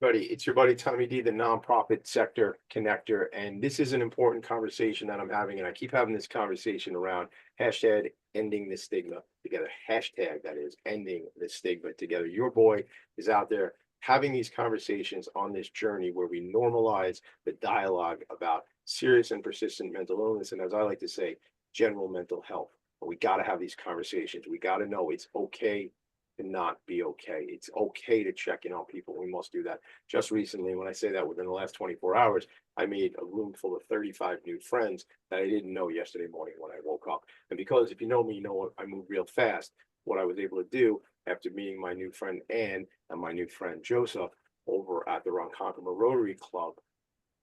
Buddy, it's your buddy Tommy D, the nonprofit sector connector, and this is an important conversation that I'm having, and I keep having this conversation around hashtag ending the stigma together. Hashtag that is ending the stigma together. Your boy is out there having these conversations on this journey where we normalize the dialogue about serious and persistent mental illness, and as I like to say, general mental health. But we got to have these conversations. We got to know it's okay to not be okay. It's okay to check in on people. We must do that. Just recently, when I say that within the last 24 hours, I made a room full of 35 new friends that I didn't know yesterday morning when I woke up. And because if you know me, you know I move real fast. What I was able to do after meeting my new friend Ann and my new friend Joseph over at the Ronkonkama Rotary Club,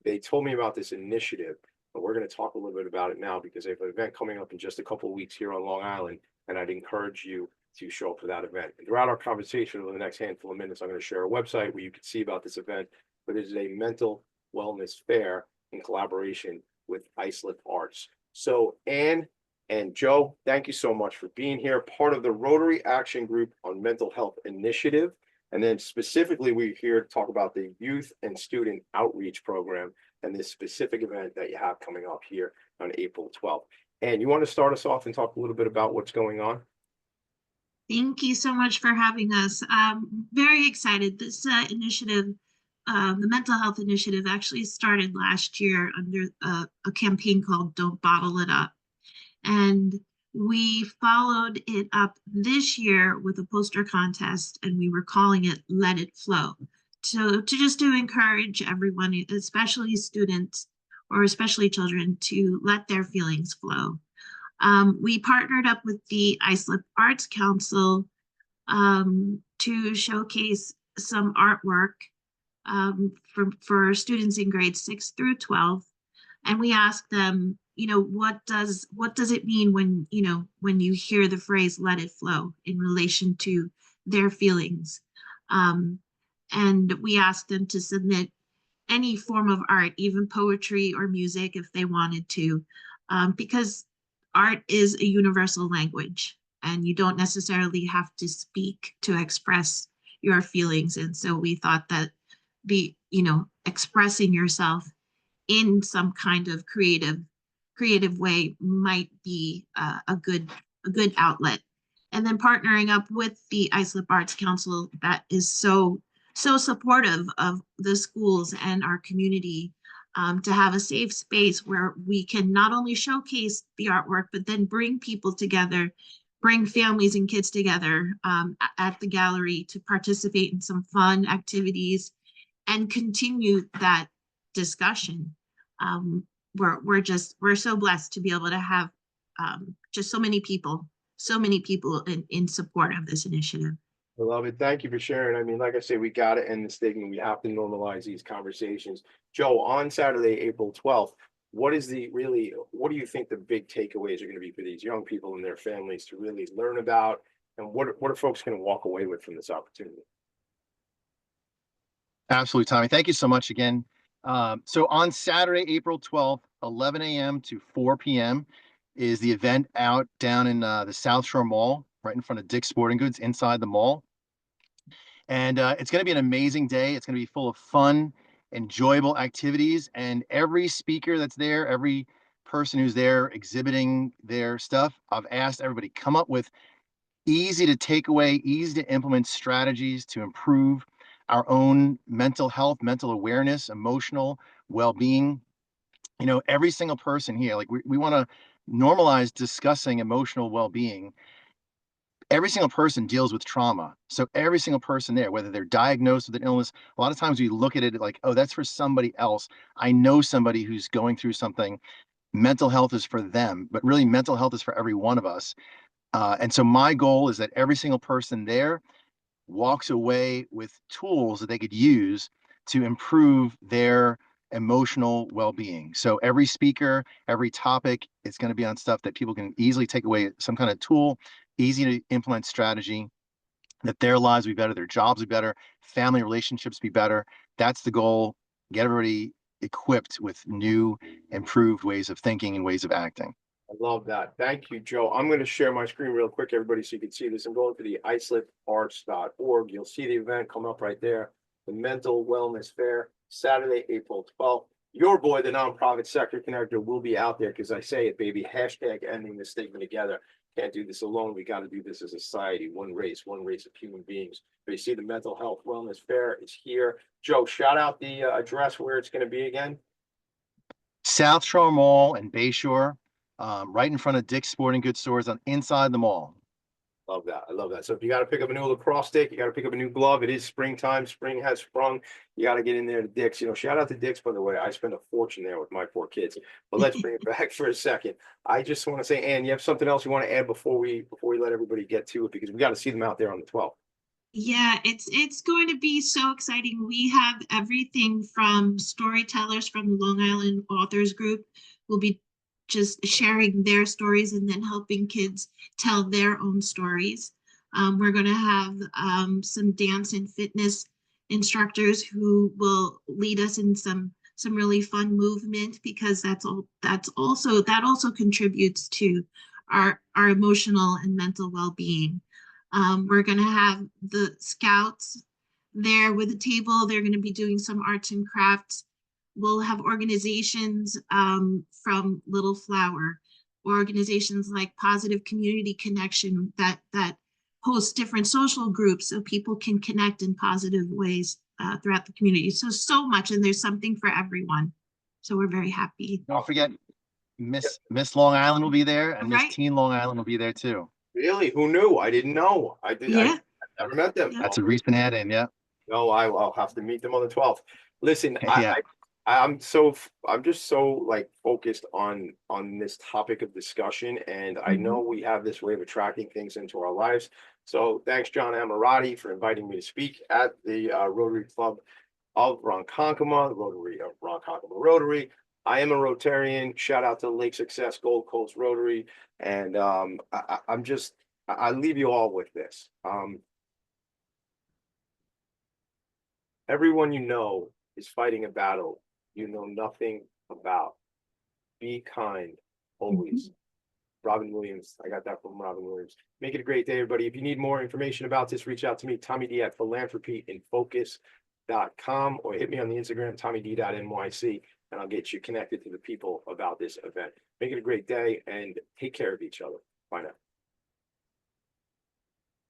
they told me about this initiative. And we're going to talk a little bit about it now because I have an event coming up in just a couple of weeks here on Long Island. And I'd encourage you to show up for that event. And throughout our conversation over the next handful of minutes, I'm going to share a website where you can see about this event, but it is a mental wellness fair in collaboration with Islip Arts. So Ann and Joe, thank you so much for being here, part of the Rotary Action Group on Mental Health Initiative. And then specifically, we're here to talk about the Youth and Student Outreach Program and this specific event that you have coming up here on April 12th. And you want to start us off and talk a little bit about what's going on? Thank you so much for having us. Very excited. This initiative, the mental health initiative, actually started last year under a campaign called Don't Bottle It Up. And we followed it up this year with a poster contest, and we were calling it Let It Flow. So to encourage everyone, especially students or especially children, to let their feelings flow. We partnered up with the Islip Arts Council to showcase some artwork for students in grades 6 through 12. And we asked them, what does it mean when you hear the phrase "let it flow" in relation to their feelings? And we asked them to submit any form of art, even poetry or music if they wanted to, because art is a universal language and you don't necessarily have to speak to express your feelings. And so we thought that expressing yourself in some kind of creative way might be a good outlet. And then partnering up with the Islip Arts Council that is so supportive of the schools and our community, to have a safe space where we can not only showcase the artwork, but then bring people together, bring families and kids together at the gallery to participate in some fun activities and continue that discussion. We're so blessed to be able to have just so many people in support of this initiative. I love it. Thank you for sharing. I mean, like I say, we got to end the stigma. We have to normalize these conversations. Joe, on Saturday, April 12th, what do you think the big takeaways are going to be for these young people and their families to really learn about? And what are folks going to walk away with from this opportunity? Absolutely, Tommy. Thank you so much again. So on Saturday, April 12th, 11 a.m. to 4 p.m. is the event out down in the South Shore Mall, right in front of Dick's Sporting Goods inside the mall. And it's going to be an amazing day. It's going to be full of fun, enjoyable activities. And every speaker that's there, every person who's there exhibiting their stuff, I've asked everybody come up with easy to take away, easy to implement strategies to improve our own mental health, mental awareness, emotional well-being. Every single person here, like we want to normalize discussing emotional well-being. Every single person deals with trauma. So every single person there, whether they're diagnosed with an illness, a lot of times we look at it like, oh, that's for somebody else. I know somebody who's going through something. Mental health is for them, but really mental health is for every one of us. And so my goal is that every single person there walks away with tools that they could use to improve their emotional well-being. So every speaker, every topic, it's going to be on stuff that people can easily take away, some kind of tool, easy to implement strategy, that their lives be better, their jobs be better, family relationships be better. That's the goal. Get everybody equipped with new, improved ways of thinking and ways of acting. I love that. Thank you, Joe. I'm going to share my screen real quick, everybody, so you can see this. I'm going to the isliparts.org. You'll see the event come up right there. the Mental Wellness Fair, Saturday, April 12th. Your boy, the nonprofit sector connector, will be out there because I say it, baby. Hashtag ending the stigma together. Can't do this alone. We got to do this as a society. One race of human beings. But you see, the Mental Health Wellness Fair is here. Joe, shout out the address where it's going to be again. South Shore Mall and Bayshore, right in front of Dick's Sporting Goods stores on inside the mall. Love that. I love that. So if you got to pick up a new lacrosse stick, you got to pick up a new glove. It is springtime. Spring has sprung. You got to get in there to Dick's. You know, shout out to Dick's, by the way. I spent a fortune there with my 4 kids. But let's bring it back for a second. I just want to say, Ann, you have something else you want to add before we let everybody get to it, because we got to see them out there on the 12th. Yeah, it's going to be so exciting. We have everything from storytellers from the Long Island Authors Group will be just sharing their stories and then helping kids tell their own stories. We're going to have some dance and fitness instructors who will lead us in some really fun movement, because that also contributes to our emotional and mental well-being. We're going to have the scouts there with a table. They're going to be doing some arts and crafts. We'll have organizations from Little Flower, organizations like Positive Community Connection that host different social groups so people can connect in positive ways throughout the community. So much, and there's something for everyone. So we're very happy. Don't forget, Miss Long Island will be there, and Miss Right. Teen Long Island will be there too. Really? Who knew? I didn't know. I did. Yeah. I never met them. Yeah. That's a recent add-in, yeah. No, I'll have to meet them on the 12th. Listen, Yeah. I'm just so like focused on this topic of discussion, and I know we have this way of attracting things into our lives. So thanks, John Ammirati, for inviting me to speak at the Rotary Club of Ronkonkama, the Rotary of Ronkonkama Rotary. I am a Rotarian. Shout out to Lake Success Gold Coast Rotary, and I leave you all with this. Everyone you know is fighting a battle you know nothing about. Be kind always. Robin Williams. I got that from Robin Williams. Make it a great day, everybody. If you need more information about this, reach out to me, Tommy D at philanthropyinfocus.com, or hit me on the Instagram, tommyd.nyc, and I'll get you connected to the people about this event. Make it a great day and take care of each other. Bye now.